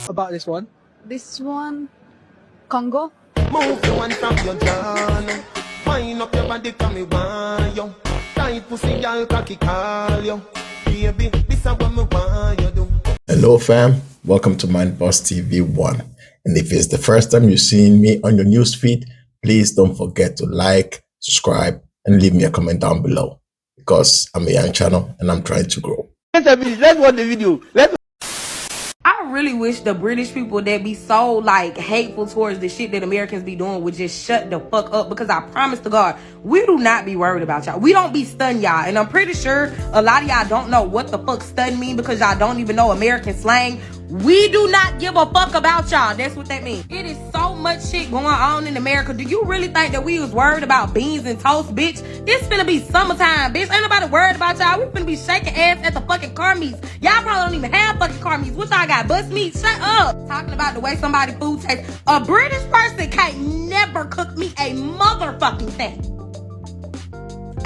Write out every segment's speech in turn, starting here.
about this one? This one, Congo. Move the one from your journey. Wind up your body from me want you. Tight pussy girl cocky call you. Baby, this is what me want you do. Hello fam, welcome to Mind Boss TV 1. And if it's the first time you're seeing me on your newsfeed, please don't forget to like, subscribe, and leave me a comment down below. Because I'm a young channel and I'm trying to grow. Let's watch the video. I really wish the British people that be so like hateful towards the shit that Americans be doing would just shut the fuck up, because I promise to God, we do not be worried about y'all. We don't be stunned, y'all. And I'm pretty sure a lot of y'all don't know what the fuck stun mean, because y'all don't even know American slang. We do not give a fuck about y'all. That's what that means. It is so much shit going on in America. Do you really think that we was worried about beans and toast, bitch? It's finna be summertime, bitch. Ain't nobody worried about y'all. We finna be shaking ass at the fucking car meets. Y'all probably don't even have fucking car meets. What y'all got? Bus meat? Shut up. Talking about the way somebody food tastes. A British person can't never cook me a motherfucking thing.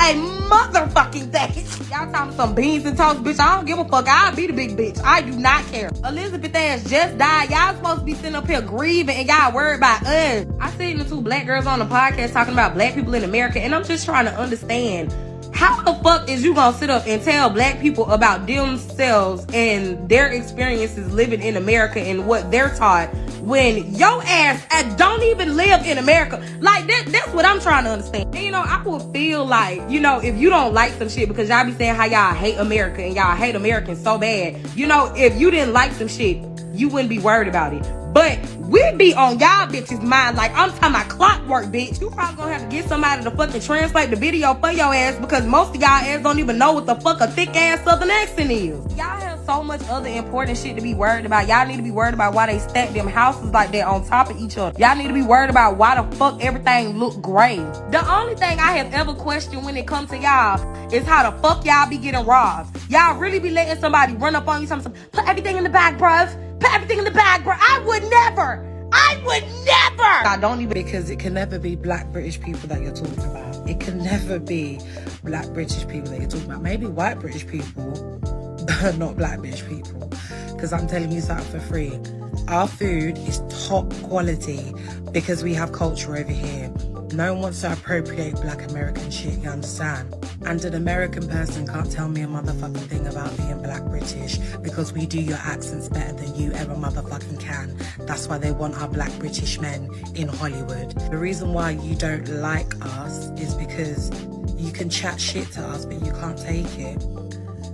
A motherfucking thing. Y'all talking some beans and toast, bitch. I don't give a fuck. I'll be the big bitch. I do not care. Elizabeth ass just died. Y'all supposed to be sitting up here grieving and y'all worried about us. I seen the two black girls on the podcast talking about black people in America, and I'm just trying to understand, how the fuck is you gonna sit up and tell black people about themselves and their experiences living in America and what they're taught when your ass don't even live in America? Like, that's what I'm trying to understand. And, I would feel like, if you don't like some shit, because y'all be saying how y'all hate America and y'all hate Americans so bad, if you didn't like some shit, you wouldn't be worried about it. But we be on y'all bitches' mind like I'm talking about clockwork, bitch. You probably gonna have to get somebody to fucking translate the video for your ass, because most of y'all ass don't even know what the fuck a thick ass southern accent is. Y'all have so much other important shit to be worried about. Y'all need to be worried about why they stack them houses like that on top of each other. Y'all need to be worried about why the fuck everything look gray. The only thing I have ever questioned when it comes to y'all is how the fuck y'all be getting robbed. Y'all really be letting somebody run up on you, something, put everything in the bag, bruv. Put everything in the bag, bro. I would never. I don't even. Because it can never be black British people that you're talking about. It can never be black British people that you're talking about. Maybe white British people, but not black British people. Because I'm telling you something for free. Our food is top quality because we have culture over here. No one wants to appropriate black American shit, you understand? And an American person can't tell me a motherfucking thing about being black British, because we do your accents better than you ever motherfucking can. That's why they want our black British men in Hollywood. The reason why you don't like us is because you can chat shit to us, but you can't take it.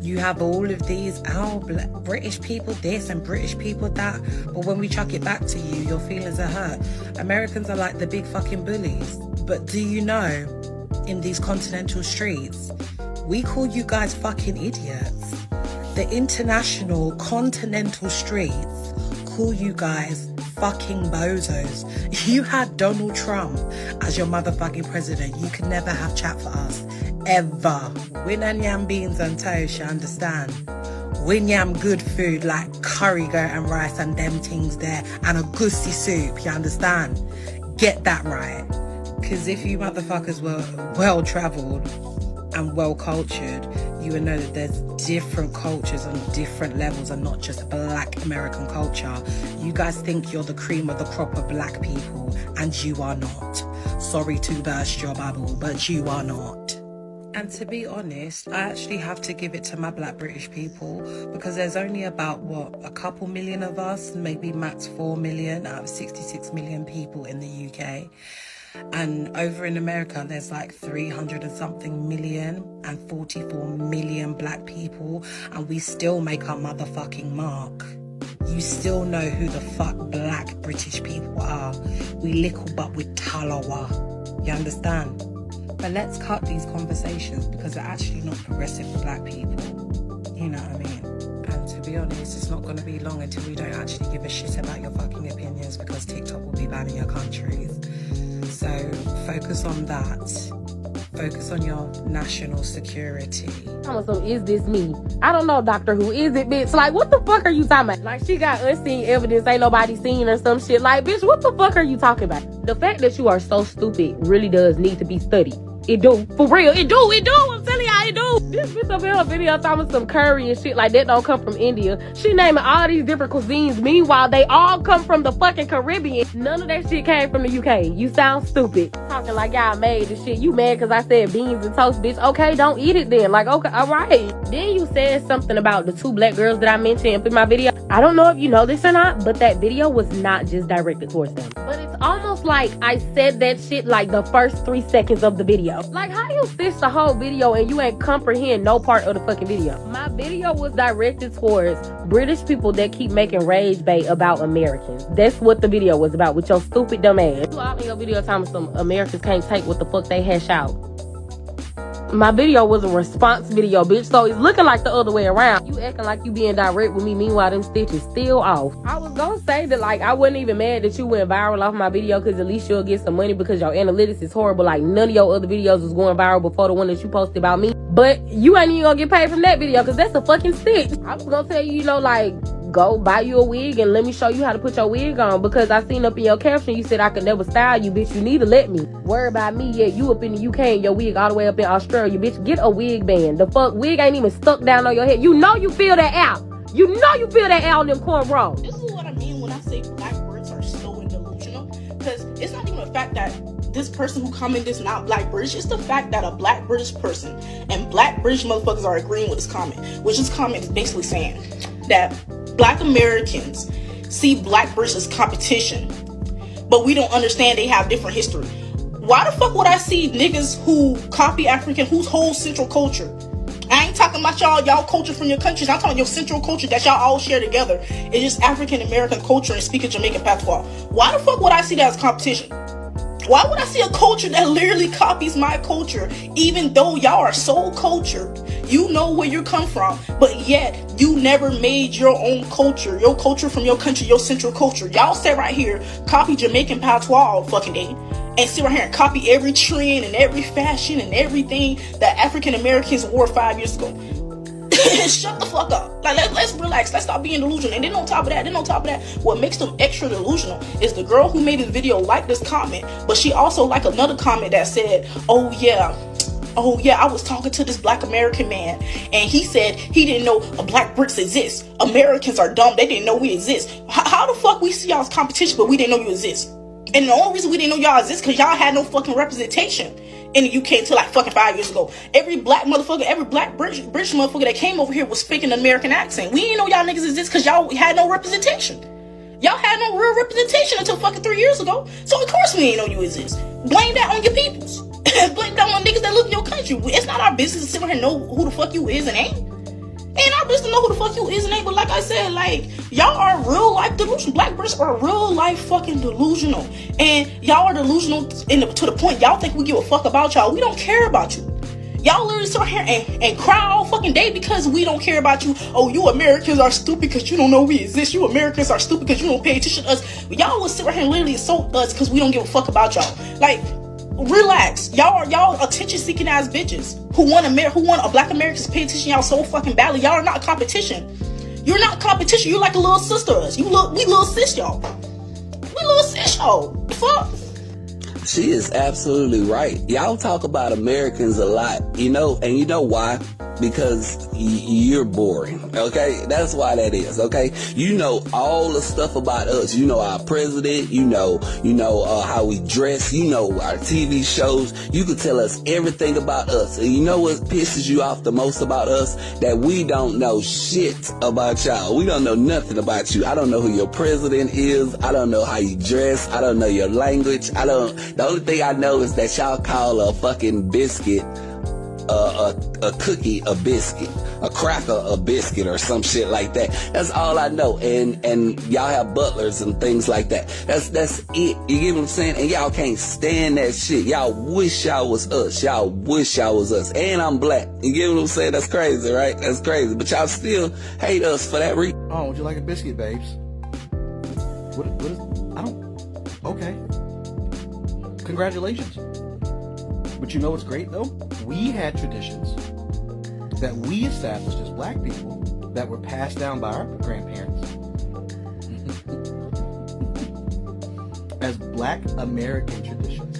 You have all of these, British people this and British people that, but when we chuck it back to you, your feelings are hurt. Americans are like the big fucking bullies. But do you know, in these continental streets, we call you guys fucking idiots. The international continental streets call you guys fucking bozos. You had Donald Trump as your motherfucking president. You can never have chat for us. Ever. We don't yam beans and toast, you understand? We yam good food like curry goat and rice and them things there, and a goosey soup, you understand? Get that right. Because if you motherfuckers were well-travelled and well-cultured, you would know that there's different cultures on different levels and not just black American culture. You guys think you're the cream of the crop of black people, and you are not. Sorry to burst your bubble, but you are not. And to be honest, I actually have to give it to my black British people, because there's only about, a couple million of us, maybe max 4 million out of 66 million people in the UK. And over in America, there's like 300 and something million and 44 million black people, and we still make our motherfucking mark. You still know who the fuck black British people are. We little but with talawa. You understand? But let's cut these conversations, because they're actually not progressive for black people. You know what I mean? And to be honest, it's not going to be long until we don't actually give a shit about your fucking opinions, because TikTok will be banning your countries. So focus on that. Focus on your national security. So is this me? I don't know, Doctor Who. Is it, bitch? Like, what the fuck are you talking about? Like, she got unseen evidence, ain't nobody seen or some shit. Like, bitch, what the fuck are you talking about? The fact that you are so stupid really does need to be studied. It do. For real. It do. I'm telling y'all, it do. This bitch up in her video talking about some curry and shit like that don't come from India. She naming all these different cuisines. Meanwhile, they all come from the fucking Caribbean. None of that shit came from the UK. You sound stupid. Talking like y'all made this shit. You mad because I said beans and toast, bitch. Okay, don't eat it then. Like, okay, all right. Then you said something about the 2 black girls that I mentioned in my video. I don't know if you know this or not, but that video was not just directed towards them. But it's almost like I said that shit like the first 3 seconds of the video. Like, how you stitch the whole video and you ain't comprehend no part of the fucking video? My video was directed towards British people that keep making rage bait about Americans. That's what the video was about with your stupid dumb ass. You all in your video telling me some Americans can't take what the fuck they hash out. My video was a response video, bitch, so it's looking like the other way around. You acting like you being direct with me, meanwhile them stitches still off. I was gonna say that, like, I wasn't even mad that you went viral off my video, because at least you'll get some money because your analytics is horrible. Like, none of your other videos was going viral before the one that you posted about me. But you ain't even gonna get paid from that video because that's a fucking stitch. I was gonna tell you, you know, like, go buy you a wig and let me show you how to put your wig on, because I seen up in your caption you said I could never style you, bitch. You need to let me. Worry about me, yeah, you up in the UK and your wig all the way up in Australia, bitch. Get a wig band. The fuck, wig ain't even stuck down on your head. You know you feel that out. You know you feel that out on them cornrows. This is what I mean when I say black Brits are so delusional, because it's not even the fact that this person who commented is not black British. It's the fact that a black British person and black British motherfuckers are agreeing with this comment, which this comment is basically saying that black Americans see black British as competition, but we don't understand they have different history. Why the fuck would I see niggas who copy African, whose whole central culture? I ain't talking about y'all culture from your countries. I'm talking your central culture that y'all all share together. It's just African American culture and speaking Jamaican patois. Why the fuck would I see that as competition? Why would I see a culture that literally copies my culture, even though y'all are so cultured? You know where you come from, but yet you never made your own culture, your culture from your country, your central culture. Y'all sit right here, copy Jamaican patois all fucking day, and sit right here and copy every trend and every fashion and everything that African Americans wore 5 years ago. Shut the fuck up. Like, let's relax. Let's stop being delusional. And then on top of that, what makes them extra delusional is the girl who made this video liked this comment, but she also liked another comment that said, oh yeah, I was talking to this black American man and he said he didn't know black Brits exist. Americans are dumb. They didn't know we exist. How the fuck we see y'all as competition, but we didn't know you exist? And the only reason we didn't know y'all exist because y'all had no fucking representation in the UK until like fucking 5 years ago. Every black motherfucker, every black British motherfucker that came over here was speaking an American accent. We didn't know y'all niggas exist because y'all had no representation. Y'all had no real representation until fucking 3 years ago. So of course we didn't know you exist. Blame that on your peoples. Blame that on niggas that live in your country. It's not our business to sit here and know who the fuck you is and ain't. Ain't our business to know who the fuck you is and ain't. But like I said, like, y'all are real life delusional. Black British are real life fucking delusional. And y'all are delusional to the point y'all think we give a fuck about y'all. We don't care about you. Y'all literally sit here and cry all fucking day because we don't care about you. Oh, you Americans are stupid because you don't know we exist. You Americans are stupid because you don't pay attention to us. Y'all will sit right here and literally insult us because we don't give a fuck about y'all. Like, relax. Y'all attention seeking ass bitches who want a black Americans to pay attention y'all so fucking badly. Y'all are not competition. You're not competition. You're like a little sister to us. We little sis y'all. We little sis y'all. The fuck? She is absolutely right. Y'all talk about Americans a lot, you know, and you know why? Because you're boring, okay? That's why that is, okay? You know all the stuff about us. You know our president. You know how we dress. You know our TV shows. You could tell us everything about us. And you know what pisses you off the most about us? That we don't know shit about y'all. We don't know nothing about you. I don't know who your president is. I don't know how you dress. I don't know your language. The only thing I know is that y'all call a fucking biscuit a cookie a biscuit, a cracker a biscuit, or some shit like that. That's all I know. And y'all have butlers and things like that. That's it. You get what I'm saying? And y'all can't stand that shit. Y'all wish y'all was us. Y'all wish y'all was us. And I'm black. You get what I'm saying? That's crazy, right? That's crazy. But y'all still hate us for that reason. Oh, would you like a biscuit, babes? What is, I don't, okay. Congratulations. But you know what's great though? We had traditions that we established as black people that were passed down by our grandparents as black American traditions.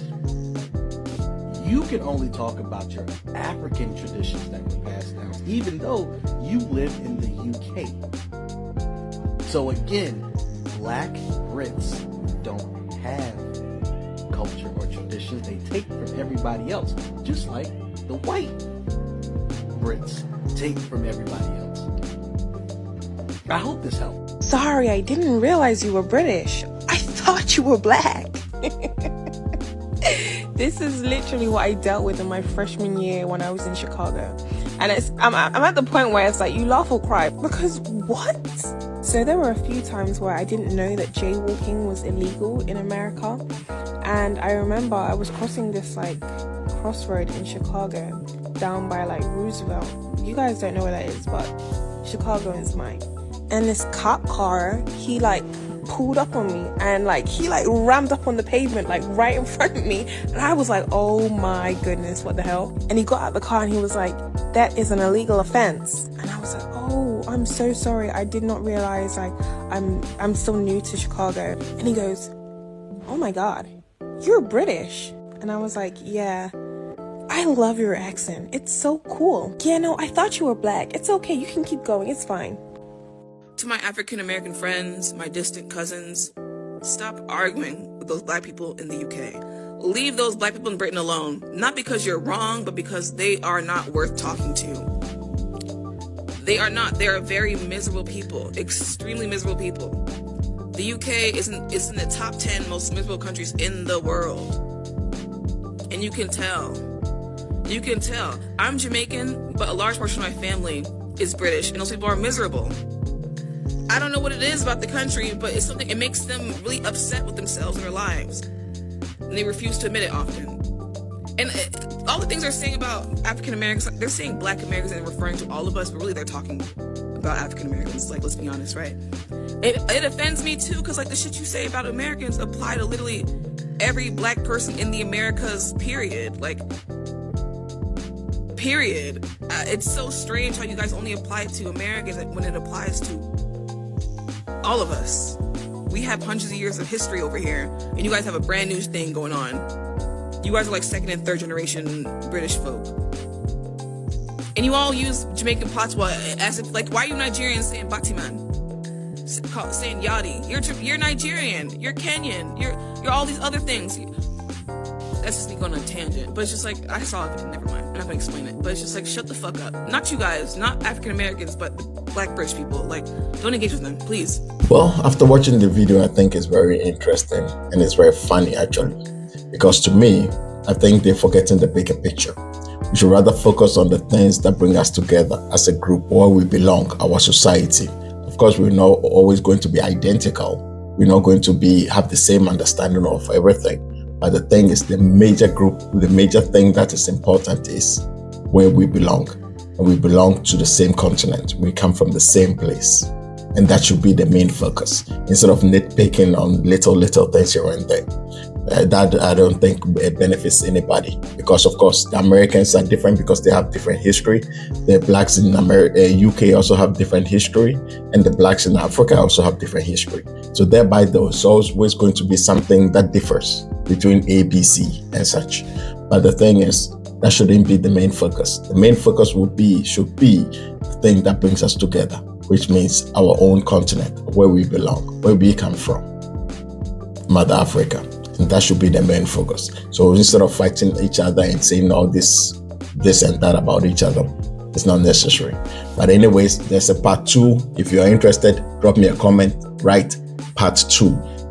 you can only talk about your African traditions that were passed down, even though you live in the UK. So again, black Brits don't have culture or traditions. They take from everybody else, just like the white Brits take from everybody else. I hope this helped. Sorry, I didn't realize you were British. I thought you were black. This is literally what I dealt with in my freshman year when I was in Chicago. And I'm at the point where it's like, you laugh or cry, because what? So there were a few times where I didn't know that jaywalking was illegal in America. And I remember I was crossing this like crossroad in Chicago down by like Roosevelt. You guys don't know where that is, but Chicago is mine. And this cop car, he like pulled up on me and like he like rammed up on the pavement like right in front of me, and I was like, oh my goodness, what the hell? And he got out of the car and he was like, that is an illegal offense. And I was like, oh, I'm so sorry, I did not realize, like I'm still new to Chicago. And he goes, oh my god, you're British. And I was like, yeah, I love your accent, it's so cool. Yeah, no, I thought you were black. It's okay, you can keep going, it's fine. To my African American friends, my distant cousins, stop arguing with those black people in the UK. Leave those black people in Britain alone. Not because you're wrong, but because they are not worth talking to. They are not. They are very miserable people. Extremely miserable people. The UK is in the top 10 most miserable countries in the world. And you can tell. You can tell. I'm Jamaican, but a large portion of my family is British, and those people are miserable. I don't know what it is about the country, but it's something, it makes them really upset with themselves and their lives. And they refuse to admit it often. And all the things they're saying about African Americans, they're saying black Americans and referring to all of us, but really they're talking about African Americans, like, let's be honest, right? It offends me too, because like the shit you say about Americans apply to literally every black person in the Americas, period. Like, period. It's so strange how you guys only apply it to Americans when it applies to all of us. We have hundreds of years of history over here, and you guys have a brand new thing going on. You guys are like second and third generation British folk. And you all use Jamaican patois as if, like, why are you Nigerians saying Batiman? Saying Yachty? You're Nigerian, you're Kenyan, you're all these other things. That's just me going on a tangent, but it's just like, I saw it, never mind, I'm not gonna explain it, but it's just like, shut the fuck up. Not you guys, not African Americans, but the black British people, like, don't engage with them, please. Well, after watching the video, I think it's very interesting and it's very funny actually, because to me, I think they're forgetting the bigger picture. We should rather focus on the things that bring us together as a group, where we belong, our society. Of course, we're not always going to be identical. We're not going to have the same understanding of everything. But the thing is, the major group, the major thing that is important is where we belong. And we belong to the same continent. We come from the same place. And that should be the main focus, instead of nitpicking on little things here and there. That I don't think it benefits anybody, because of course the Americans are different because they have different history. The blacks in UK also have different history, and the blacks in Africa also have different history. So thereby there's always going to be something that differs between A, B, C and such. But the thing is, that shouldn't be the main focus. The main focus should be the thing that brings us together, which means our own continent, where we belong, where we come from, Mother Africa. And that should be the main focus. So instead of fighting each other and saying all this and that about each other, it's not necessary. But anyways, there's a part 2. If you are interested, drop me a comment, write part 2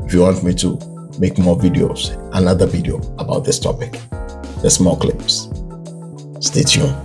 if you want me to make more videos, another video about this topic. There's more clips. Stay tuned.